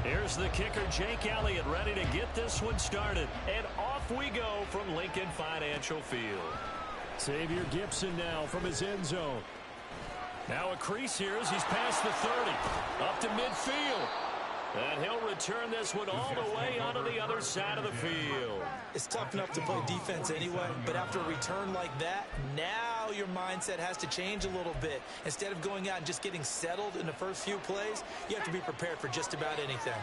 Here's the kicker, Jake Elliott, ready to get this one started. And off we go from Lincoln Financial Field. Xavier Gibson now from his end zone. Now a crease here as he's past the 30. Up to midfield. And he'll return this one all the way onto the other side of the field. It's tough enough to play defense anyway, but after a return like that, now your mindset has to change a little bit. Instead of going out and just getting settled in the first few plays, you have to be prepared for just about anything.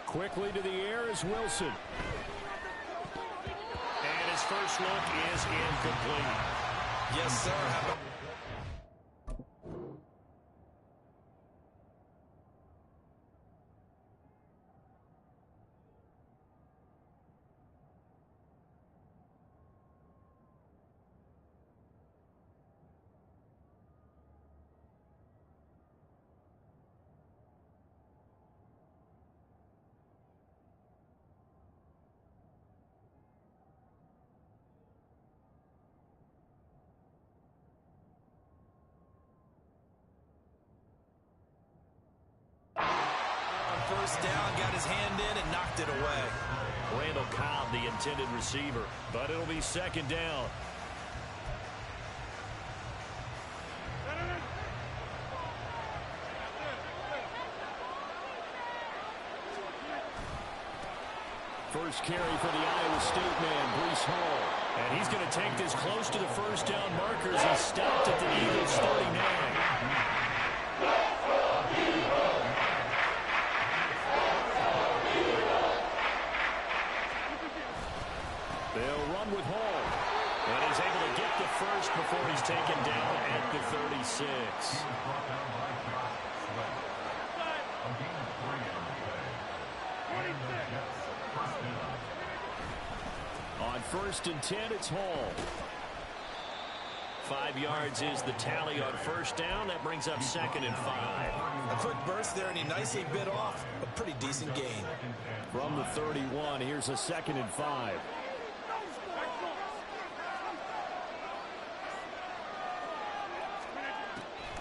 Quickly to the air is Wilson. And his first look is incomplete. Yes, sir. First down, got his hand in and knocked it away. Randall Cobb, the intended receiver, but it'll be second down. First carry for the Iowa State man, Breece Hall. And he's going to take this close to the first down markers. He stopped at the Eagles' 39. They'll run with Hall. And he's able to get the first before he's taken down at the 36. On 1st and 10, it's Hall. 5 yards is the tally on first down. That brings up 2nd and 5. A quick burst there, and he nicely bit off a pretty decent gain. From the 31, here's a 2nd and 5.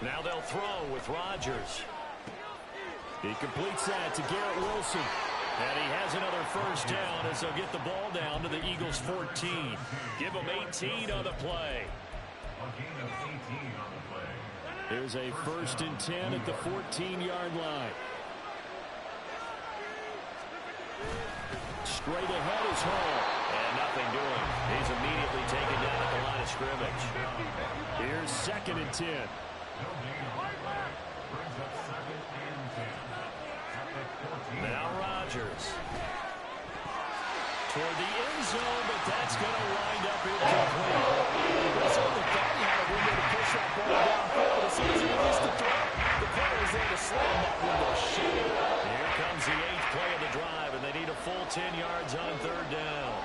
Now they'll throw with Rodgers. He completes that to Garrett Wilson. And he has another first down as they'll get the ball down to the Eagles' 14. Give them 18 on the play. Here's a 1st and 10 at the 14-yard line. Straight ahead is Hall. And nothing doing. He's immediately taken down at the line of scrimmage. Here's 2nd and 10. Now Rodgers. Toward the end zone, but that's going to wind up incomplete. I certainly thought he had a window to push that ball downfield, but as soon as he released the throw, the player was there to slam that window shut. Here comes the 8th play of the drive, and they need a full 10 yards on 3rd down.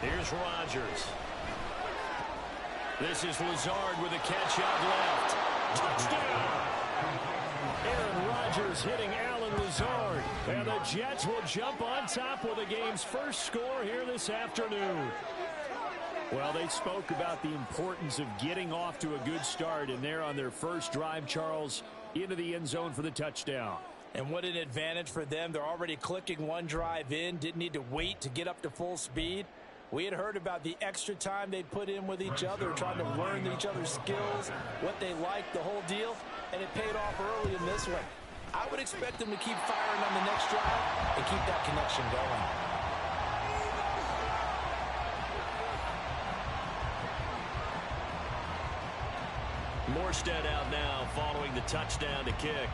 Here's Rodgers. This is Lazard with a catch out left. Touchdown! Aaron Rodgers hitting Alan Lazard. And the Jets will jump on top with the game's first score here this afternoon. Well, they spoke about the importance of getting off to a good start, and they're on their first drive, Charles, into the end zone for the touchdown. And what an advantage for them. They're already clicking one drive in, didn't need to wait to get up to full speed. We had heard about the extra time they put in with each other, trying to learn each other's skills, what they liked, the whole deal, and it paid off early in this one. I would expect them to keep firing on the next drive and keep that connection going. Morstead out now following the touchdown to kick.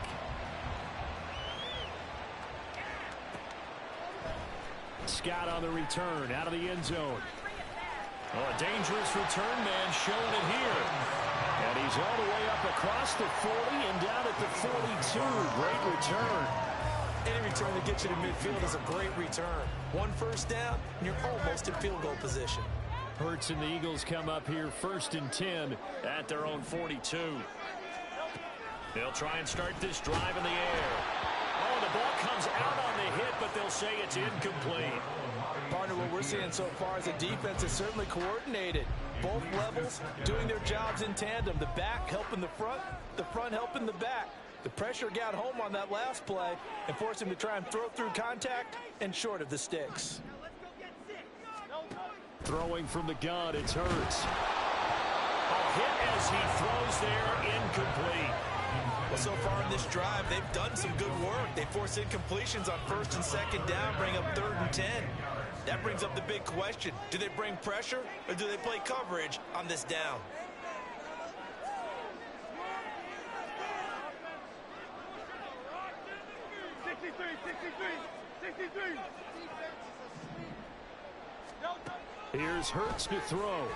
Scott on the return out of the end zone. Oh, a dangerous return man showing it here. And he's all the way up across the 40 and down at the 42. Great return. Any return that gets you to midfield is a great return. One first down, and you're almost in field goal position. Hurts and the Eagles come up here 1st and 10 at their own 42. They'll try and start this drive in the air. Oh, the ball comes out on the hit, but they'll say it's incomplete. Partner, what we're seeing so far is the defense is certainly coordinated. Both levels doing their jobs in tandem. The back helping the front helping the back. The pressure got home on that last play and forced him to try and throw through contact and short of the sticks. Throwing from the gun, it's Hurts. A hit as he throws there, incomplete. Well, so far in this drive, they've done some good work. They force incompletions on 1st and 2nd down, bring up 3rd and 10. That brings up the big question. Do they bring pressure or do they play coverage on this down? Here's Hurts to throw.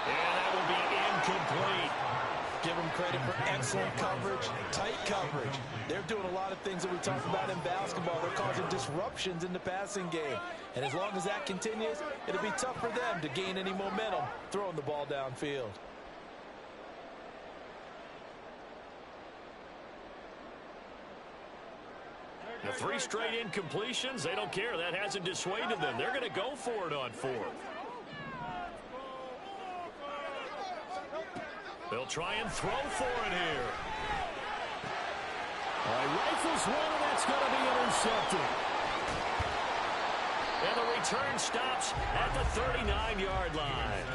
And that will be incomplete. Give them credit for excellent coverage, tight coverage. They're doing a lot of things that we talk about in basketball. They're causing disruptions in the passing game. And as long as that continues, it'll be tough for them to gain any momentum throwing the ball downfield. The 3 straight incompletions, they don't care. That hasn't dissuaded them. They're going to go for it on 4th. They'll try and throw for it here. All right, rifles one, and that's going to be intercepted. And the return stops at the 39-yard line.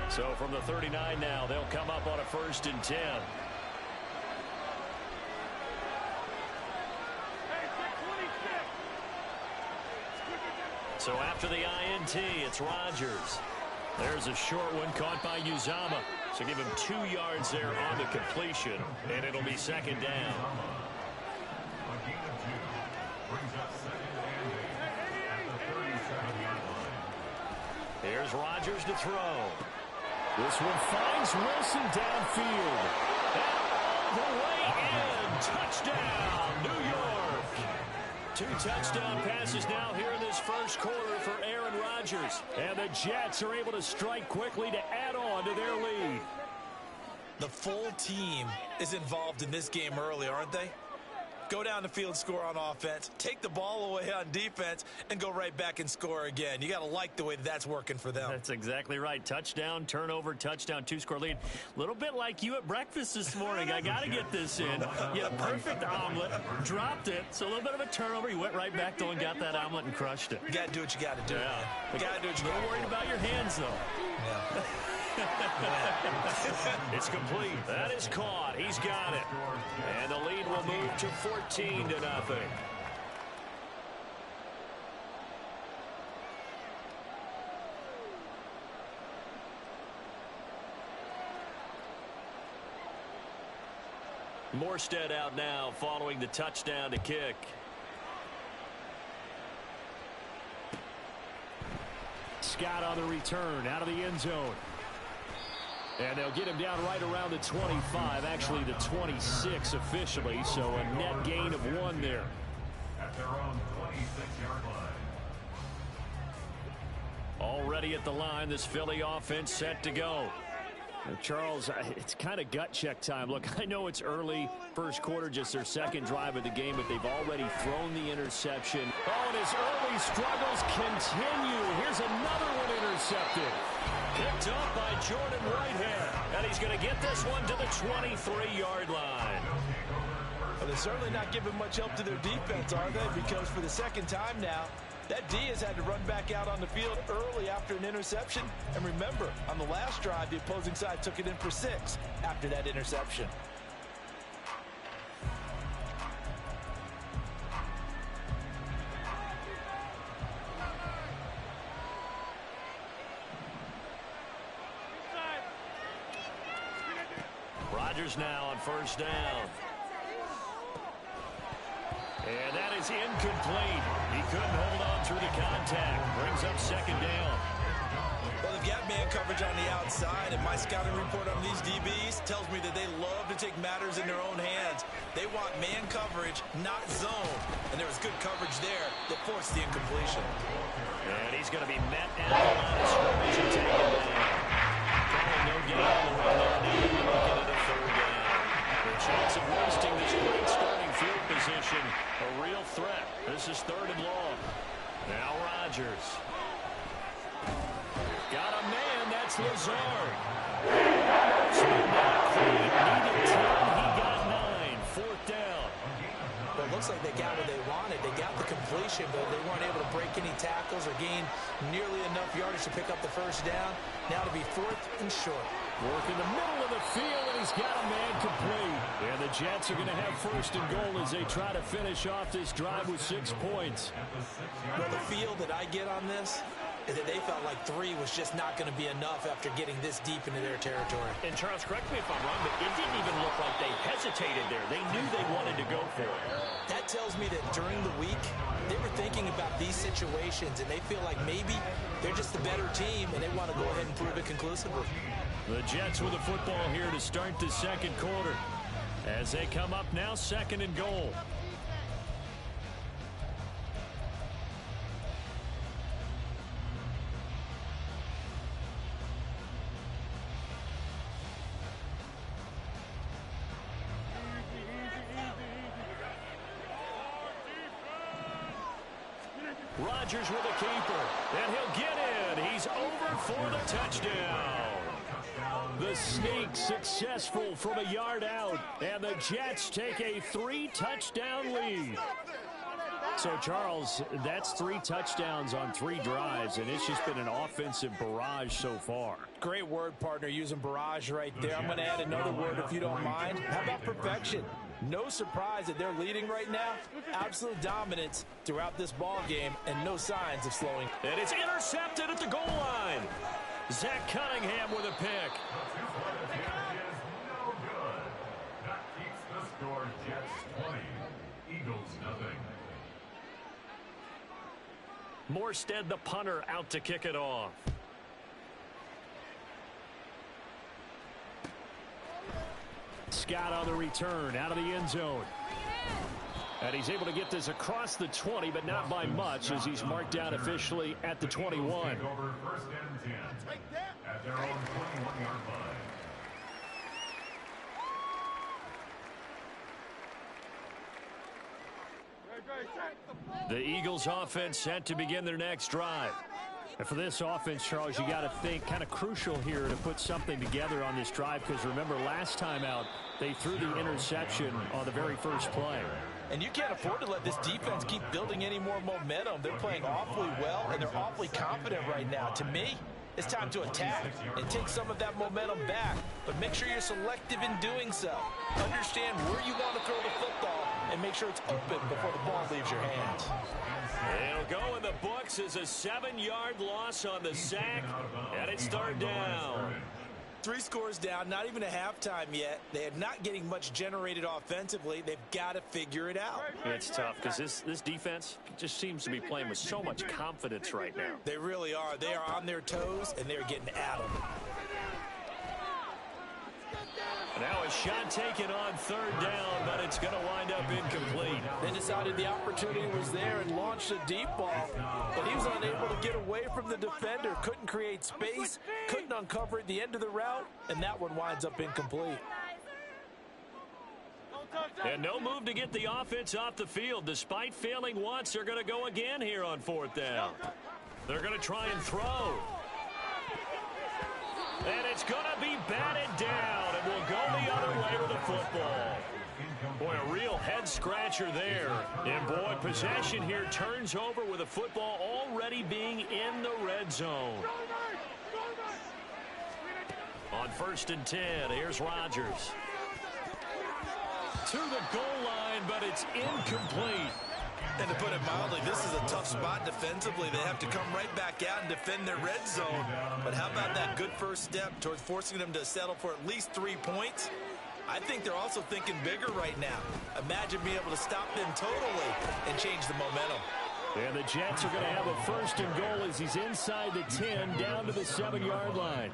So from the 39 now, they'll come up on a 1st and 10. So after the INT, it's Rodgers. There's a short one caught by Uzama. So give him 2 yards there on the completion, and it'll be 2nd down. Here's Rodgers to throw. This one finds Wilson downfield. And all the way in. Touchdown, New York. 2 touchdown passes now here in this 1st quarter for Aaron Rodgers. And the Jets are able to strike quickly to add on to their lead. The full team is involved in this game early, aren't they? Go down the field, score on offense, take the ball away on defense, and go right back and score again. You got to like the way that's working for them. That's exactly right. Touchdown, turnover, touchdown, 2-score lead. A little bit like you at breakfast this morning. I got to get this in. You had a perfect omelet, dropped it, so a little bit of a turnover. You went right back, though, and got that omelet and crushed it. You got to do what you got to do. Yeah. You got to do what you got to do. A little worried about your hands, though. Yeah. It's complete. That is caught. He's got it. And the lead will move to 14-0. Morstead out now following the touchdown to kick. Scott on the return out of the end zone. And they'll get him down right around the 25, actually the 26 officially, so a net gain of 1 there. At their own 26-yard line. Already at the line, this Philly offense set to go. Charles, it's kind of gut check time. Look, I know it's early, 1st quarter, just their 2nd drive of the game, but they've already thrown the interception. Oh, and his early struggles continue. Here's another one intercepted. Picked up by Jordan Whitehead. And he's going to get this one to the 23-yard line. Well, they're certainly not giving much help to their defense, are they? Because for the 2nd time now, that D has had to run back out on the field early after an interception. And remember, on the last drive, the opposing side took it in for 6 after that interception. Rodgers now on 1st down. And that is incomplete. He couldn't hold on through the contact. Brings up 2nd down. Well, they've got man coverage on the outside, and my scouting report on these DBs tells me that they love to take matters in their own hands. They want man coverage, not zone. And there was good coverage there that forced the incompletion. And he's going to be met at the line of scrimmage and taken down. Calling no gain on the run there. Now we're looking at a third down. The chance of wasting this great starting field position, a real threat. This is 3rd and long. Now Rodgers. Got a man, that's Lazard. Needed 10, he got 9. 4th down. But it looks like they got what they wanted. They got the completion, but they weren't able to break any tackles or gain nearly enough yardage to pick up the first down. Now to be 4th and short. Work in the middle of the field, and he's got a man complete. And the Jets are going to have 1st and goal as they try to finish off this drive with 6 points. Well, the feel that I get on this is that they felt like 3 was just not going to be enough after getting this deep into their territory. And Charles, correct me if I'm wrong, but it didn't even look like they hesitated there. They knew they wanted to go for it. That tells me that during the week, they were thinking about these situations, and they feel like maybe they're just the better team, and they want to go ahead and prove it conclusively. The Jets with the football here to start the 2nd quarter. As they come up now, 2nd and goal. Rodgers with a keeper, and he'll get in. He's over for the touchdown. The sneak successful from a yard out, and the Jets take a 3-touchdown lead. So, Charles, that's 3 touchdowns on 3 drives, and it's just been an offensive barrage so far. Great word, partner, using barrage right there. I'm going to add another word if you don't mind. How about perfection? No surprise that they're leading right now. Absolute dominance throughout this ball game, and no signs of slowing. And it's intercepted at the goal line. Zach Cunningham with a pick. No good. That keeps the score Jets 20, Eagles nothing. Morstead, the punter, out to kick it off. Scott on the return out of the end zone. And he's able to get this across the 20, but not by much, as he's marked down officially at the 21. Over 1st and 10 at their own 21-yard line. The Eagles offense set to begin their next drive. And for this offense, Charles, you got to think kind of crucial here to put something together on this drive, because remember last time out they threw the interception on the very first play. And you can't afford to let this defense keep building any more momentum. They're playing awfully well, and they're awfully confident right now. To me, it's time to attack and take some of that momentum back. But make sure you're selective in doing so. Understand where you want to throw the football and make sure it's open before the ball leaves your hands. It'll go in the books as a 7-yard loss on the sack, and it's 3rd down. 3 scores down, not even a halftime yet. They are not getting much generated offensively. They've got to figure it out. It's tough because this defense just seems to be playing with so much confidence right now. They really are. They are on their toes, and they're getting at them. Now a shot taken on 3rd down, but it's going to wind up incomplete. They decided the opportunity was there and launched a deep ball, but he was unable to get away from the defender, couldn't create space, couldn't uncover at the end of the route, and that one winds up incomplete. And no move to get the offense off the field. Despite failing once, they're going to go again here on 4th down. They're going to try and throw. And it's going to be batted down, and we'll go the other way with the football. Boy, a real head-scratcher there. And, boy, possession here turns over with the football already being in the red zone. On 1st and 10, here's Rodgers. To the goal line, but it's incomplete. And to put it mildly, this is a tough spot defensively. They have to come right back out and defend their red zone. But how about that good first step towards forcing them to settle for at least 3 points? I think they're also thinking bigger right now. Imagine being able to stop them totally and change the momentum. And the Jets are going to have a first and goal as he's inside the 10 down to the 7-yard line.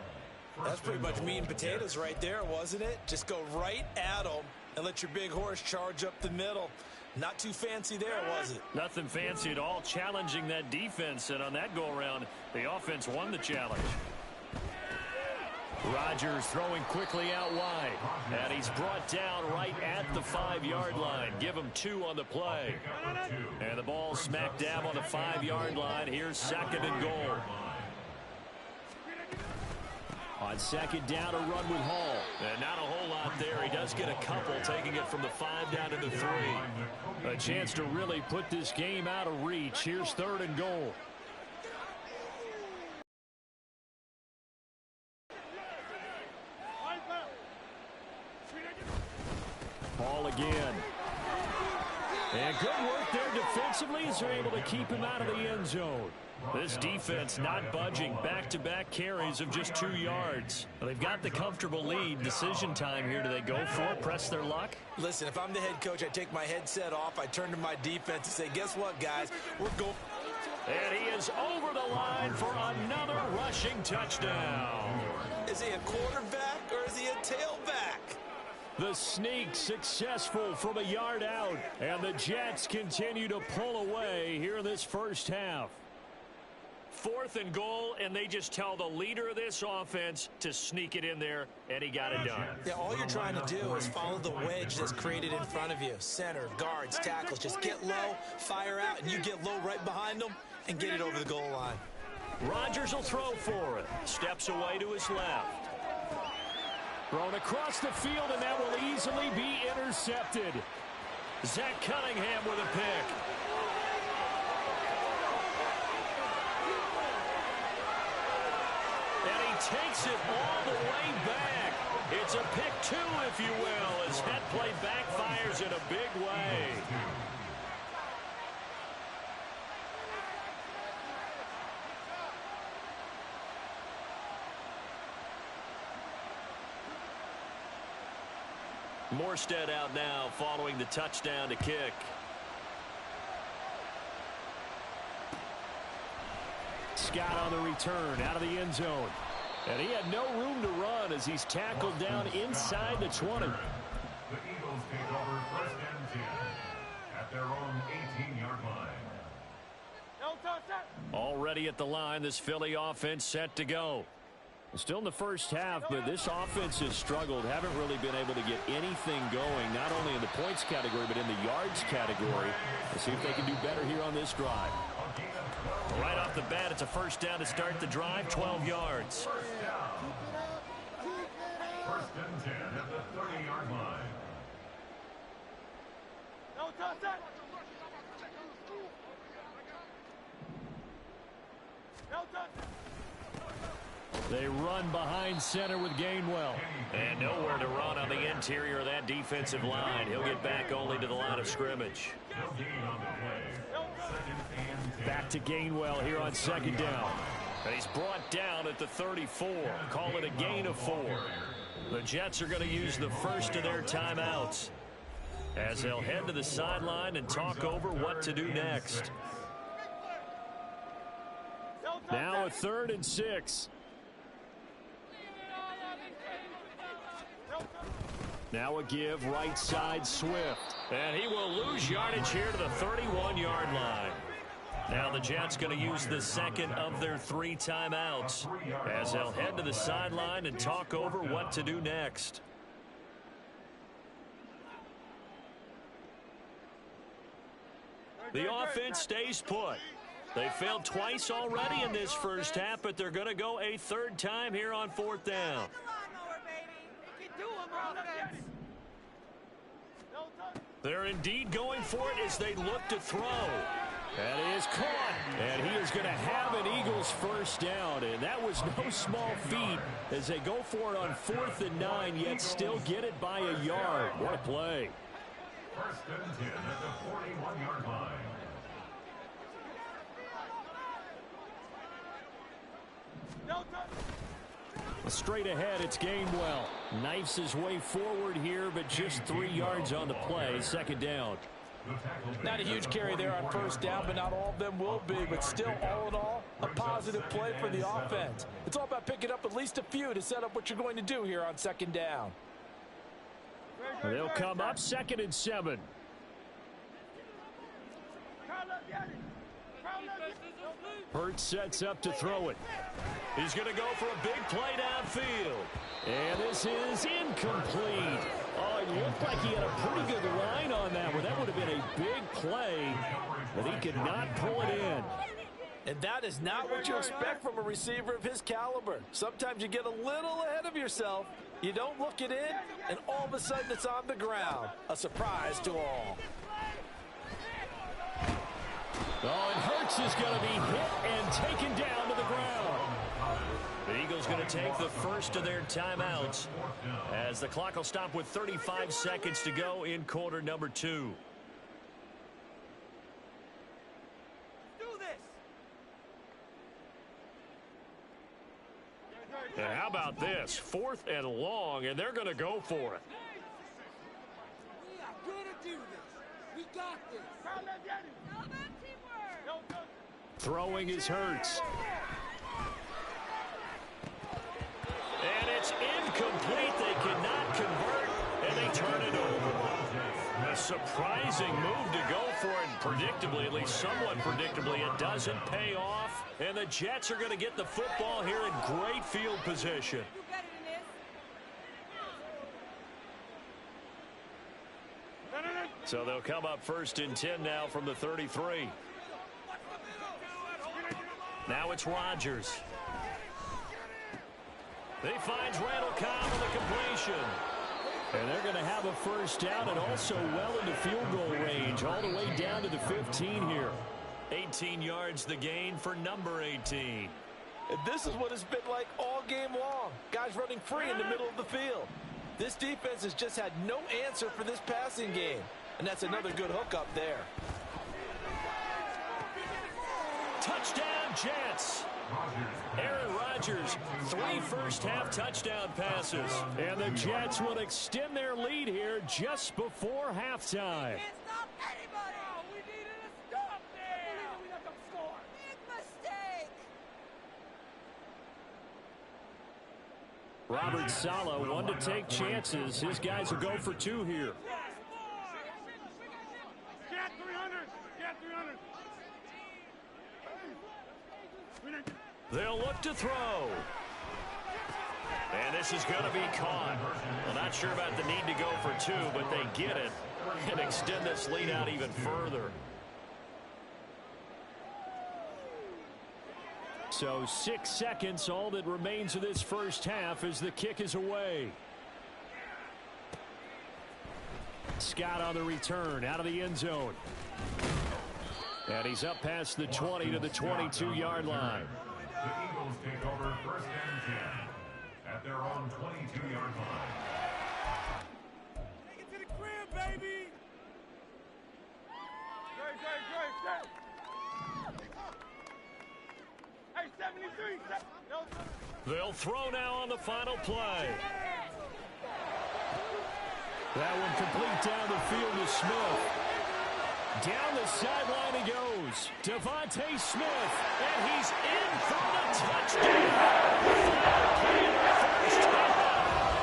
That's pretty much meat and potatoes right there, wasn't it? Just go right at them and let your big horse charge up the middle. Not too fancy there, was it? Nothing fancy at all, challenging that defense. And on that go-around, the offense won the challenge. Rodgers throwing quickly out wide. And he's brought down right at the 5-yard line. Give him 2 on the play. And the ball smack dab on the 5-yard line. Here's second and goal. On second down, a run with Hall. And not a whole lot there. He does get a couple, taking it from the 5 down to the 3. A chance to really put this game out of reach. Here's third and goal. Hall again. And good work there defensively as they're able to keep him out of the end zone. This defense not budging. Back-to-back carries of just 2 yards. They've got the comfortable lead. Decision time here. Do they go for it? Press their luck? Listen, if I'm the head coach, I take my headset off. I turn to my defense and say, guess what, guys? We're going. And he is over the line for another rushing touchdown. Is he a quarterback or is he a tailback? The sneak successful from a yard out. And the Jets continue to pull away here in this first half. 4th and goal, and they just tell the leader of this offense to sneak it in there, and he got it done. Yeah, all you're trying to do is follow the wedge that's created in front of you. Center, guards, tackles. Just get low, fire out, and you get low right behind them and get it over the goal line. Rodgers will throw for it. Steps away to his left. Thrown across the field, and that will easily be intercepted. Zach Cunningham with a pick. Takes it all the way back. It's a pick 2, if you will, as that play backfires in a big way. Morstead out now following the touchdown to kick. Scott on the return out of the end zone. And he had no room to run as he's tackled down inside the 20. The Eagles take over first and 10 at their own 18-yard line. Already at the line, this Philly offense set to go. Still in the first half, but this offense has struggled. Haven't really been able to get anything going, not only in the points category, but in the yards category. Let's see if they can do better here on this drive. Right off the bat, it's a first down to start the drive, 12 yards. First and 10 at the 30-yard line. They run behind center with Gainwell. And nowhere to run on the interior of that defensive line. He'll get back only to the line of scrimmage. Back to Gainwell here on second down. And he's brought down at the 34. Call it a gain of 4. The Jets are going to use the first of their timeouts as they'll head to the sideline and talk over what to do next. Now a 3rd and 6. Now a give right side Swift. And he will lose yardage here to the 31-yard line. Now the Jets going to use the second of their 3 timeouts as they'll head to the sideline and talk over what to do next. The offense stays put. They failed twice already in this first half, but they're going to go a 3rd time here on 4th down. They're indeed going for it as they look to throw. That is caught. And he is going to have an Eagles first down. And that was no small feat as they go for it on 4th and 9, yet still get it by a yard. What a play. First and 10 at the 41-yard line. Straight ahead, it's Gainwell. Knifes his way forward here, but just 3 yards on the play. Second down. Not a huge carry there on first down, but not all of them will be. But still, all in all, a positive play for the offense. It's all about picking up at least a few to set up what you're going to do here on second down. They'll come up 2nd and 7. Hurts sets up to throw it. He's going to go for a big play downfield. And this is incomplete. Oh, it looked like he had a pretty good line on that one. That would have been a big play, but he could not pull it in. And that is not what you expect from a receiver of his caliber. Sometimes you get a little ahead of yourself. You don't look it in, and all of a sudden it's on the ground. A surprise to all. Oh, and Hurts is going to be hit and taken down to the ground. The Eagles going to take the first of their timeouts as the clock will stop with 35 seconds to go in quarter number 2. And how about this? 4th and long, and they're going to go for it. We are going to do this. We got this. Throwing is Hurts. And it's incomplete. They cannot convert, and they turn it over. A surprising move to go for it, predictably, at least somewhat predictably. It doesn't pay off, and the Jets are going to get the football here in great field position. So they'll come up 1st and 10 now from the 33. Now it's Rodgers. He finds Randall Cobb with a completion. And they're going to have a first down and also well into field goal range, all the way down to the 15 here. 18 yards the gain for number 18. And this is what it's been like all game long. Guys running free in the middle of the field. This defense has just had no answer for this passing game. And that's another good hookup there. Touchdown, Jets. Aaron Rodgers, 3 first-half touchdown passes. And the Jets will extend their lead here just before halftime. Can't stop anybody. Oh, we needed a stop there. We let them score. Big mistake. Robert Saleh, one to take chances. His guys will go for 2 here. Get 300. Get 300. They'll look to throw. And this is going to be caught. Well, not sure about the need to go for 2, but they get it and extend this lead out even further. So 6 seconds, all that remains of this first half as the kick is away. Scott on the return out of the end zone. And he's up past the 20 to the 22-yard line. The Eagles take over 1st and 10 at their own 22-yard line. Take it to the crib, baby. Great. Hey, 73. They'll throw now on the final play. That one complete down the field to Smith. Down the sideline he goes. Devontae Smith, and he's in for the touchdown.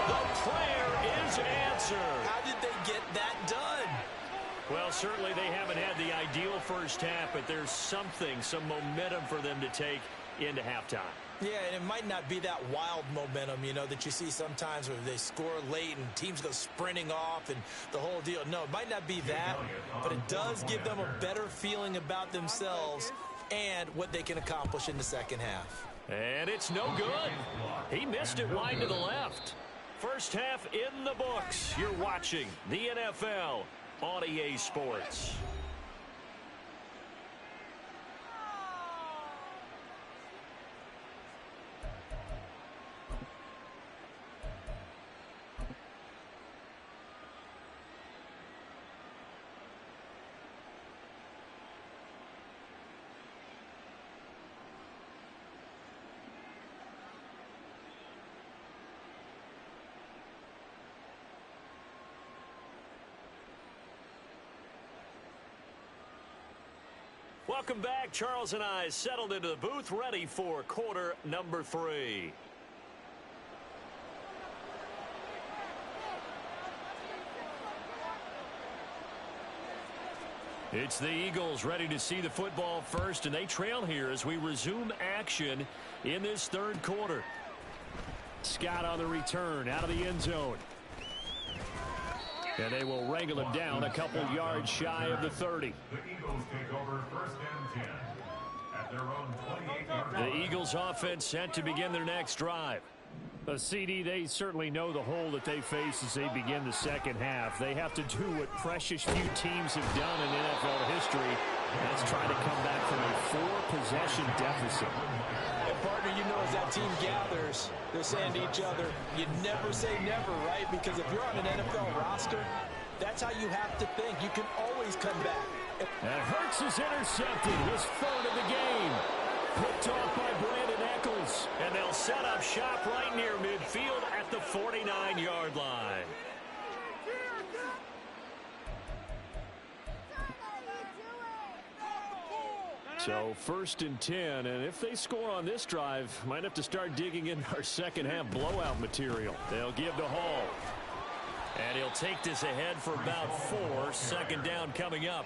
The prayer is answered. How did they get that done? Well, certainly they haven't had the ideal first half, but there's some momentum for them to take into halftime. Yeah, and it might not be that wild momentum, that you see sometimes where they score late and teams go sprinting off and the whole deal. No, it might not be that, but it does give them a better feeling about themselves and what they can accomplish in the second half. And it's no good. He missed it wide to the left. First half in the books. You're watching the NFL on EA Sports. Welcome back. Charles and I settled into the booth, ready for quarter number 3. It's the Eagles ready to see the football first, and they trail here as we resume action in this third quarter. Scott on the return out of the end zone. And they will wrangle him down a couple yards shy of the 30. The Eagles take over first and 10 at their own 28-yard line. The Eagles offense set to begin their next drive. CD, they certainly know the hole that they face as they begin the second half. They have to do what precious few teams have done in NFL history. That's try to come back from a 4-possession deficit. And partner, you know, as that team gathers, they're saying to each other, you never say never, right? Because if you're on an NFL roster, that's how you have to think. You can always come back. And Hurts is intercepted, his 3rd of the game. Picked off by Brandon Eccles. And they'll set up shop right near midfield at the 49-yard line. So 1st and 10, and if they score on this drive, might have to start digging in our second half blowout material. They'll give to Hall. And he'll take this ahead for about 4. Second down coming up.